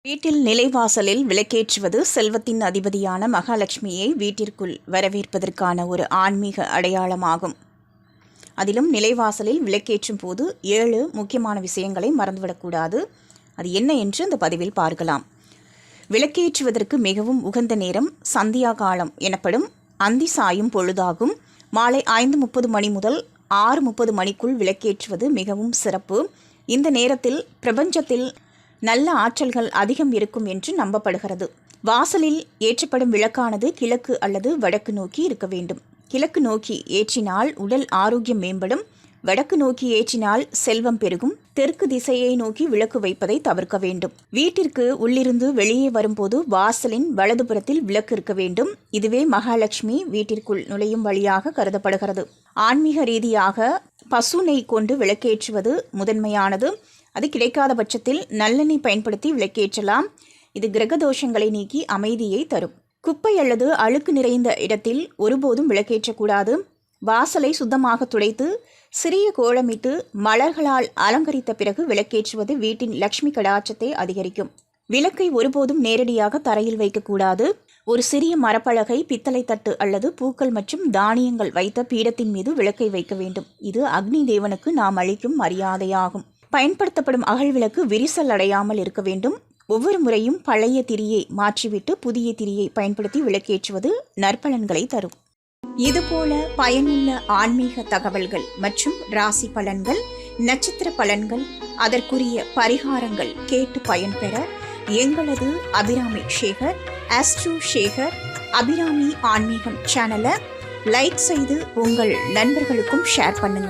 வீட்டில் நிலைவாசலில் விளக்கேற்றுவது செல்வத்தின் அதிபதியான மகாலட்சுமியை வீட்டிற்குள் வரவேற்பதற்கான ஒரு ஆன்மீக அடையாளமாகும். அதிலும் நிலைவாசலில் விளக்கேற்றும் போது 7 முக்கியமான விஷயங்களை மறந்துவிடக்கூடாது. அது என்ன என்று இந்த பதிவில் பார்க்கலாம். விளக்கேற்றுவதற்கு மிகவும் உகந்த நேரம் சந்தியா காலம் எனப்படும் அந்தி சாயும் பொழுதாகும். மாலை 5:30 மணி முதல் 6:30 மணிக்குள் விளக்கேற்றுவது மிகவும் சிறப்பு. இந்த நேரத்தில் பிரபஞ்சத்தில் நல்ல ஆற்றல்கள் அதிகம் இருக்கும் என்று நம்பப்படுகிறது. வாசலில் ஏற்றப்படும் விளக்கானது கிழக்கு அல்லது வடக்கு நோக்கி இருக்க வேண்டும். கிழக்கு நோக்கி ஏற்றினால் உடல் ஆரோக்கியம் மேம்படும். வடக்கு நோக்கி ஏற்றினால் செல்வம் பெருகும். தெற்கு திசையை நோக்கி விளக்கு வைப்பதை தவிர்க்க வேண்டும். வீட்டிற்கு உள்ளிருந்து வெளியே வரும்போது வாசலின் வலதுபுறத்தில் விளக்கு இருக்க வேண்டும். இதுவே மகாலட்சுமி வீட்டிற்குள் நுழையும் வழியாக கருதப்படுகிறது. ஆன்மீக ரீதியாக பசு நெய் கொண்டு விளக்கேற்றுவது முதன்மையானது. அது கிடைக்காத பட்சத்தில் நல்லெண்ணெய் பயன்படுத்தி விளக்கேற்றலாம். இது கிரக தோஷங்களை நீக்கி அமைதியை தரும். குப்பை அல்லது அழுக்கு நிறைந்த இடத்தில் ஒருபோதும் விளக்கேற்றக்கூடாது. வாசலை சுத்தமாக துடைத்து சிறிய கோலமிட்டு மலர்களால் அலங்கரித்த பிறகு விளக்கேற்றுவது வீட்டின் லட்சுமி கடாட்சத்தை அதிகரிக்கும். விளக்கை ஒருபோதும் நேரடியாக தரையில் வைக்கக்கூடாது. ஒரு சிறிய மரப்பலகை, பித்தளை தட்டு அல்லது பூக்கள் மற்றும் தானியங்கள் வைத்த பீடத்தின் மீது விளக்கை வைக்க வேண்டும். இது அக்னி தேவனுக்கு நாம் அளிக்கும் மரியாதையாகும். பயன்படுத்தப்படும் அகல் விளக்கு விரிசல் அடையாமல் இருக்க வேண்டும். ஒவ்வொரு முறையும் பழைய திரியை மாற்றிவிட்டு புதிய திரியை பயன்படுத்தி விளக்கேற்றுவது நற்பலன்களை தரும். இதுபோல பயனுள்ள ஆன்மீக தகவல்கள் மற்றும் ராசி பலன்கள், நட்சத்திர பலன்கள், அதற்குரிய பரிகாரங்கள் கேட்டு பயன்பெற எங்களது அபிராமி சேகர் ஆஸ்ட்ரோ சேகர் அபிராமி ஆன்மீகம் சேனலை லைக் செய்து உங்கள் நண்பர்களுக்கும் ஷேர் பண்ணுங்க.